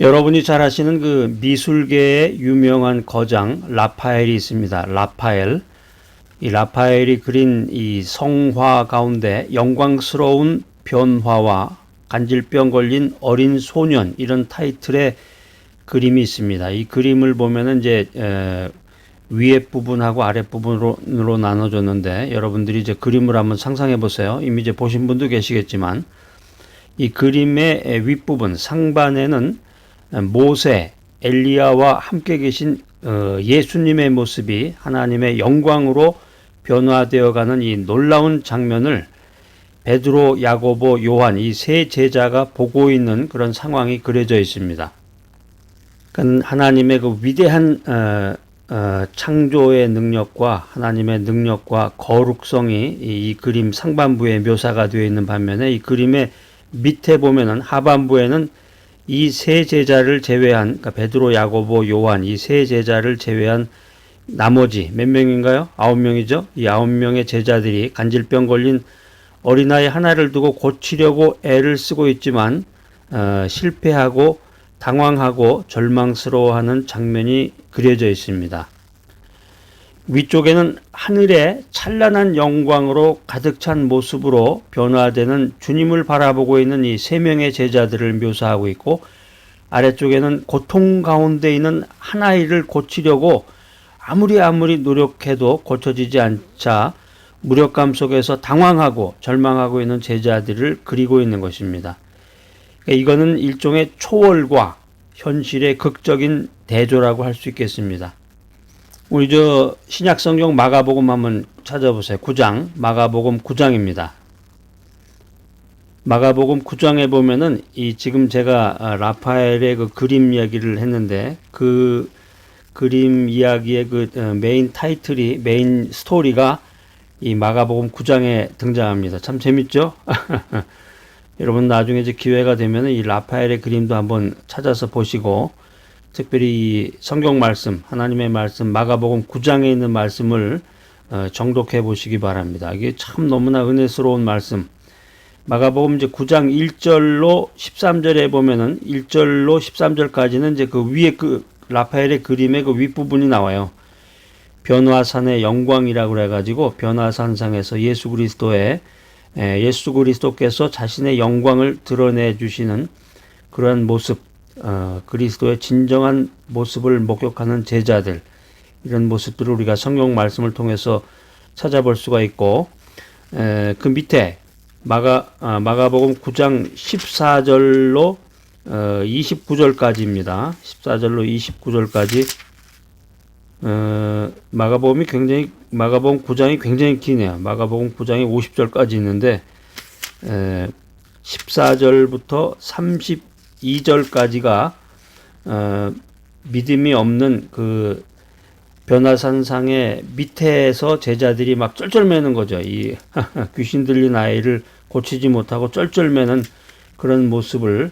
여러분이 잘 아시는 그 미술계의 유명한 거장 라파엘이 있습니다. 라파엘. 이 라파엘이 그린 이 성화 가운데 영광스러운 변화와 간질병 걸린 어린 소년 이런 타이틀의 그림이 있습니다. 이 그림을 보면은 이제 위에 부분하고 아래 부분으로 나눠졌는데 여러분들이 이제 그림을 한번 상상해 보세요. 이미 이제 보신 분도 계시겠지만 이 그림의 윗부분 상반에는 모세, 엘리야와 함께 계신 예수님의 모습이 하나님의 영광으로 변화되어 가는 이 놀라운 장면을 베드로, 야고보, 요한 이 세 제자가 보고 있는 그런 상황이 그려져 있습니다. 하나님의 그 위대한 창조의 능력과 하나님의 능력과 거룩성이 이 그림 상반부에 묘사가 되어 있는 반면에 이 그림의 밑에 보면은 하반부에는 이 세 제자를 제외한, 그러니까 베드로, 야고보, 요한 이 세 제자를 제외한 나머지 몇 명인가요? 9명이죠. 이 9명의 제자들이 간질병 걸린 어린아이 하나를 두고 고치려고 애를 쓰고 있지만 실패하고 당황하고 절망스러워하는 장면이 그려져 있습니다. 위쪽에는 하늘의 찬란한 영광으로 가득 찬 모습으로 변화되는 주님을 바라보고 있는 이 세 명의 제자들을 묘사하고 있고, 아래쪽에는 고통 가운데 있는 한 아이를 고치려고 아무리 노력해도 고쳐지지 않자 무력감 속에서 당황하고 절망하고 있는 제자들을 그리고 있는 것입니다. 이거는 일종의 초월과 현실의 극적인 대조라고 할 수 있겠습니다. 우리 신약 성경 마가복음 한번 찾아보세요. 9장, 마가복음 9장입니다. 마가복음 9장에 보면은 지금 제가 라파엘의 그 그림 이야기를 했는데 그 그림 이야기의 그 메인 타이틀이, 메인 스토리가 이 마가복음 9장에 등장합니다. 참 재밌죠? 여러분 나중에 이제 기회가 되면은 이 라파엘의 그림도 한번 찾아서 보시고, 특별히 이 성경 말씀, 하나님의 말씀, 마가복음 9장에 있는 말씀을 정독해 보시기 바랍니다. 이게 참 너무나 은혜스러운 말씀. 마가복음 이제 9장 1절로 13절에 보면은 1절로 13절까지는 이제 그 위에 그 라파엘의 그림의 그 윗부분이 나와요. 변화산의 영광이라고 그래가지고 변화산상에서 예수 그리스도께서 자신의 영광을 드러내 주시는 그러한 모습, 그리스도의 진정한 모습을 목격하는 제자들, 이런 모습들을 우리가 성경 말씀을 통해서 찾아볼 수가 있고, 그 밑에 마가복음 9장 14절로 29절까지입니다. 14절로 29절까지 마가복음 9장이 굉장히 기네요. 마가복음 9장이 50절까지 있는데 14절부터 32절까지가 믿음이 없는 그 변화산상의 밑에서 제자들이 막 쩔쩔매는 거죠. 이 귀신 들린 아이를 고치지 못하고 쩔쩔매는 그런 모습을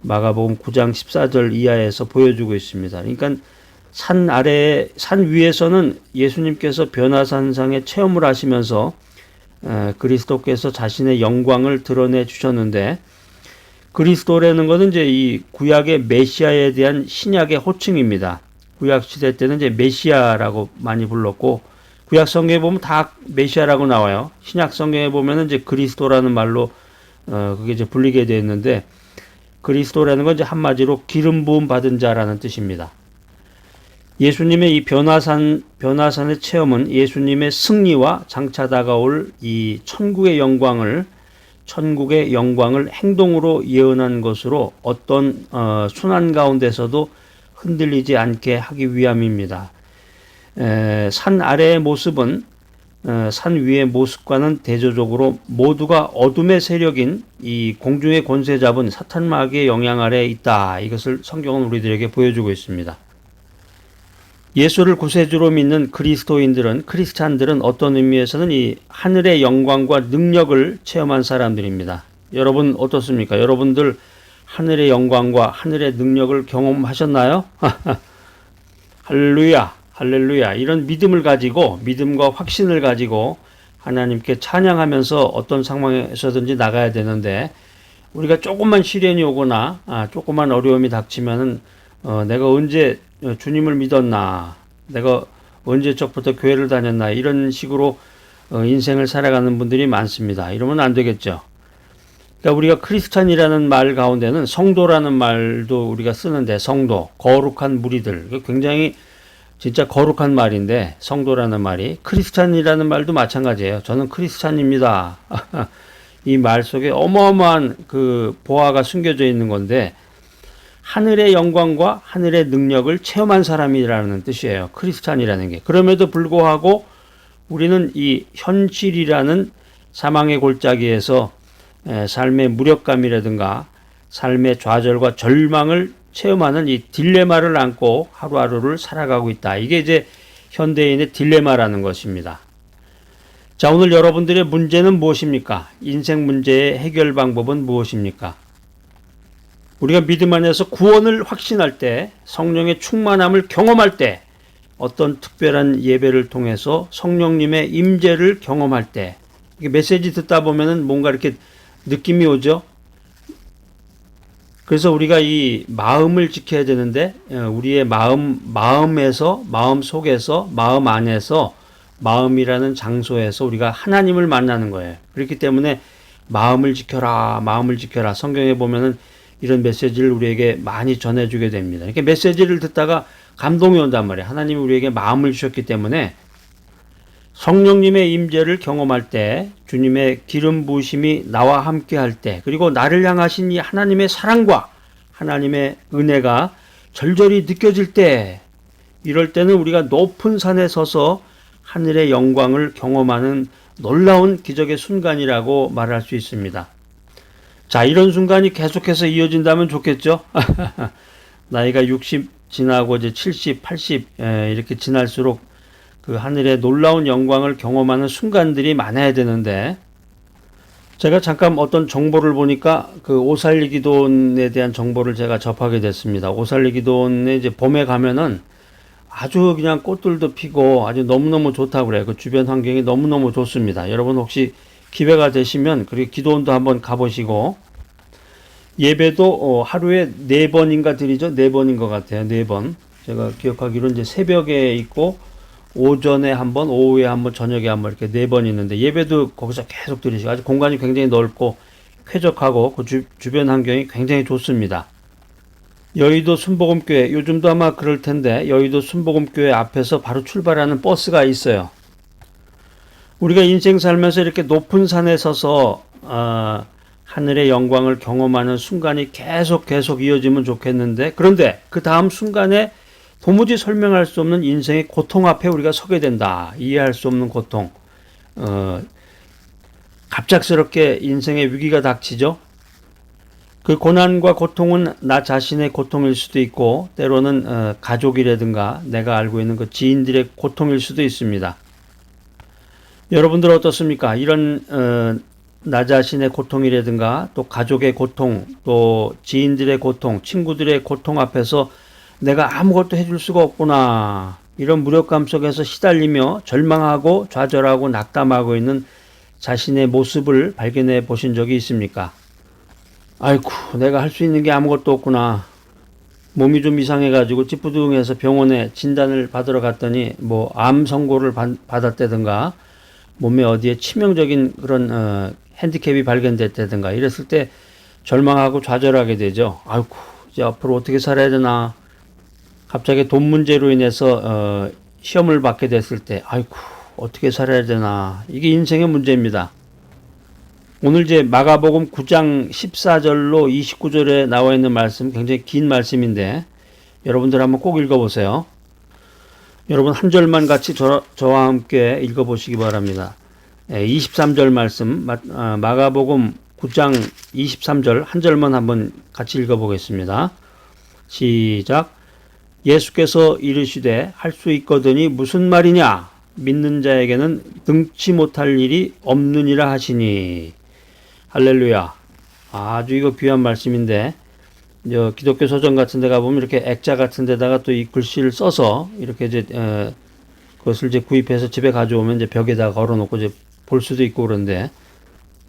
마가복음 9장 14절 이하에서 보여주고 있습니다. 그러니까 산 위에서는 예수님께서 변화산상에 체험을 하시면서 그리스도께서 자신의 영광을 드러내 주셨는데, 그리스도라는 것은 이제 이 구약의 메시아에 대한 신약의 호칭입니다. 구약 시대 때는 이제 메시아라고 많이 불렀고, 구약 성경에 보면 다 메시아라고 나와요. 신약 성경에 보면은 이제 그리스도라는 말로 그게 이제 불리게 되어 있는데, 그리스도라는 건 이제 한마디로 기름 부음 받은 자라는 뜻입니다. 예수님의 이 변화산의 체험은 예수님의 승리와 장차 다가올 이 천국의 영광을 행동으로 예언한 것으로 어떤 순환 가운데서도 흔들리지 않게 하기 위함입니다. 산 아래의 모습은 산 위의 모습과는 대조적으로 모두가 어둠의 세력인 이 공중의 권세 잡은 사탄 마귀의 영향 아래에 있다. 이것을 성경은 우리들에게 보여주고 있습니다. 예수를 구세주로 믿는 크리스찬들은 어떤 의미에서는 이 하늘의 영광과 능력을 체험한 사람들입니다. 여러분 어떻습니까? 여러분들 하늘의 영광과 하늘의 능력을 경험하셨나요? 할렐루야. 이런 믿음과 확신을 가지고 하나님께 찬양하면서 어떤 상황에서든지 나가야 되는데, 우리가 조금만 시련이 오거나 조금만 어려움이 닥치면은 내가 언제 주님을 믿었나, 내가 언제적부터 교회를 다녔나, 이런 식으로 인생을 살아가는 분들이 많습니다. 이러면 안 되겠죠. 그러니까 우리가 크리스찬이라는 말 가운데는 성도라는 말도 우리가 쓰는데, 성도, 거룩한 무리들, 굉장히 진짜 거룩한 말인데, 성도라는 말이, 크리스찬이라는 말도 마찬가지예요. 저는 크리스찬입니다. 이 말 속에 어마어마한 그 보화가 숨겨져 있는 건데, 하늘의 영광과 하늘의 능력을 체험한 사람이라는 뜻이에요. 크리스찬이라는 게. 그럼에도 불구하고 우리는 이 현실이라는 사망의 골짜기에서 삶의 무력감이라든가 삶의 좌절과 절망을 체험하는 이 딜레마를 안고 하루하루를 살아가고 있다. 이게 이제 현대인의 딜레마라는 것입니다. 자, 오늘 여러분들의 문제는 무엇입니까? 인생 문제의 해결 방법은 무엇입니까? 우리가 믿음 안에서 구원을 확신할 때, 성령의 충만함을 경험할 때, 어떤 특별한 예배를 통해서 성령님의 임재를 경험할 때, 이게 메시지 듣다 보면은 뭔가 이렇게 느낌이 오죠? 그래서 우리가 이 마음을 지켜야 되는데, 우리의 마음에서, 마음 속에서, 마음 안에서, 마음이라는 장소에서 우리가 하나님을 만나는 거예요. 그렇기 때문에 마음을 지켜라, 마음을 지켜라. 성경에 보면은 이런 메시지를 우리에게 많이 전해주게 됩니다. 이렇게 메시지를 듣다가 감동이 온단 말이에요. 하나님이 우리에게 마음을 주셨기 때문에 성령님의 임재를 경험할 때, 주님의 기름 부으심이 나와 함께 할 때, 그리고 나를 향하신 이 하나님의 사랑과 하나님의 은혜가 절절히 느껴질 때, 이럴 때는 우리가 높은 산에 서서 하늘의 영광을 경험하는 놀라운 기적의 순간이라고 말할 수 있습니다. 자, 이런 순간이 계속해서 이어진다면 좋겠죠? 나이가 60 지나고 이제 70, 80 이렇게 지날수록 그 하늘의 놀라운 영광을 경험하는 순간들이 많아야 되는데, 제가 잠깐 어떤 정보를 보니까 그 오살리기돈에 대한 정보를 제가 접하게 됐습니다. 오살리기돈에 이제 봄에 가면은 아주 그냥 꽃들도 피고 아주 너무너무 좋다고 그래요. 그 주변 환경이 너무너무 좋습니다. 여러분 혹시 기회가 되시면 그리고 기도원도 한번 가보시고, 예배도 하루에 4번인가 드리죠. 4번인 것 같아요. 4번. 제가 기억하기로 이제 새벽에 있고 오전에 한 번, 오후에 한 번, 저녁에 한 번, 이렇게 4번 있는데, 예배도 거기서 계속 드리시고 아주 공간이 굉장히 넓고 쾌적하고 그 주변 환경이 굉장히 좋습니다. 여의도 순복음교회, 요즘도 아마 그럴 텐데 여의도 순복음교회 앞에서 바로 출발하는 버스가 있어요. 우리가 인생 살면서 이렇게 높은 산에 서서 하늘의 영광을 경험하는 순간이 계속 이어지면 좋겠는데, 그런데 그 다음 순간에 도무지 설명할 수 없는 인생의 고통 앞에 우리가 서게 된다. 이해할 수 없는 고통. 갑작스럽게 인생의 위기가 닥치죠. 그 고난과 고통은 나 자신의 고통일 수도 있고, 때로는 가족이라든가 내가 알고 있는 그 지인들의 고통일 수도 있습니다. 여러분들 어떻습니까? 이런 나 자신의 고통이라든가 또 가족의 고통, 또 지인들의 고통, 친구들의 고통 앞에서 내가 아무것도 해줄 수가 없구나, 이런 무력감 속에서 시달리며 절망하고 좌절하고 낙담하고 있는 자신의 모습을 발견해 보신 적이 있습니까? 아이쿠, 내가 할 수 있는 게 아무것도 없구나. 몸이 좀 이상해가지고 찌뿌둥해서 병원에 진단을 받으러 갔더니 뭐 암 선고를 받았다든가 몸에 어디에 치명적인 그런 핸디캡이 발견됐다든가 이랬을 때 절망하고 좌절하게 되죠. 아이쿠, 이제 앞으로 어떻게 살아야 되나. 갑자기 돈 문제로 인해서 시험을 받게 됐을 때 아이쿠, 어떻게 살아야 되나. 이게 인생의 문제입니다. 오늘 이제 마가복음 9장 14절로 29절에 나와 있는 말씀, 굉장히 긴 말씀인데 여러분들 한번 꼭 읽어보세요. 여러분 한 절만 같이 저와 함께 읽어보시기 바랍니다. 23절 말씀, 마가복음 9장 23절 한 절만 한번 같이 읽어보겠습니다. 시작. 예수께서 이르시되 할 수 있거든이 무슨 말이냐. 믿는 자에게는 능치 못할 일이 없느니라 하시니. 할렐루야. 아주 이거 귀한 말씀인데, 기독교 서점 같은 데 가보면 이렇게 액자 같은 데다가 또 이 글씨를 써서 이렇게 이제 그것을 이제 구입해서 집에 가져오면 이제 벽에다가 걸어놓고 이제 볼 수도 있고 그런데,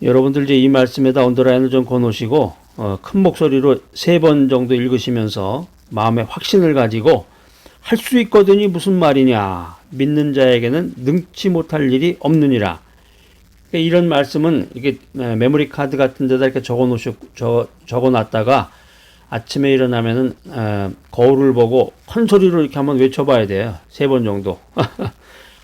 여러분들 이제 이 말씀에다 언더라인을 좀 걸어놓으시고 큰 목소리로 3번 정도 읽으시면서 마음의 확신을 가지고 할 수 있거든이 무슨 말이냐. 믿는 자에게는 능치 못할 일이 없느니라. 이런 말씀은 이게 메모리 카드 같은 데다 이렇게 적어놨다가 아침에 일어나면은 거울을 보고 큰 소리로 이렇게 한번 외쳐봐야 돼요. 3번 정도.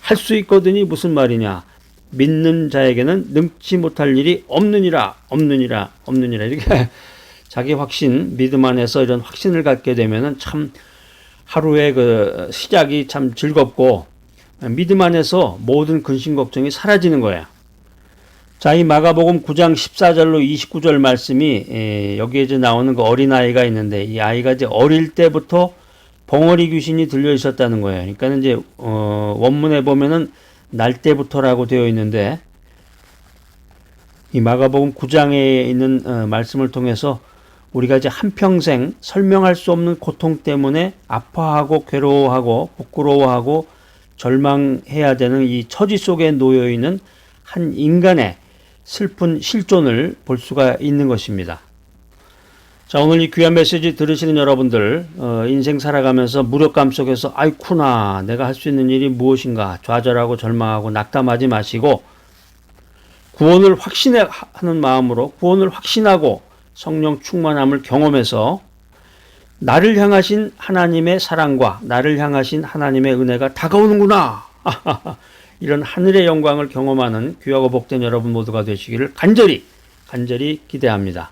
할 수 있거든이 무슨 말이냐. 믿는 자에게는 능치 못할 일이 없느니라, 없느니라, 없느니라. 이렇게 자기 확신, 믿음 안에서 이런 확신을 갖게 되면은 참 하루의 그 시작이 참 즐겁고 믿음 안에서 모든 근심 걱정이 사라지는 거야. 자, 이 마가복음 9장 14절로 29절 말씀이 여기에 이제 나오는 그 어린아이가 있는데 이 아이가 이제 어릴 때부터 벙어리 귀신이 들려 있었다는 거예요. 그러니까 이제 원문에 보면은 날 때부터라고 되어 있는데 이 마가복음 9장에 있는 말씀을 통해서 우리가 이제 한평생 설명할 수 없는 고통 때문에 아파하고 괴로워하고 부끄러워하고 절망해야 되는 이 처지 속에 놓여 있는 한 인간의 슬픈 실존을 볼 수가 있는 것입니다. 자, 오늘 이 귀한 메시지 들으시는 여러분들, 인생 살아가면서 무력감 속에서 아이쿠나 내가 할 수 있는 일이 무엇인가 좌절하고 절망하고 낙담하지 마시고 구원을 확신하는 마음으로 구원을 확신하고 성령 충만함을 경험해서 나를 향하신 하나님의 사랑과 나를 향하신 하나님의 은혜가 다가오는구나. 이런 하늘의 영광을 경험하는 귀하고 복된 여러분 모두가 되시기를 간절히 기대합니다.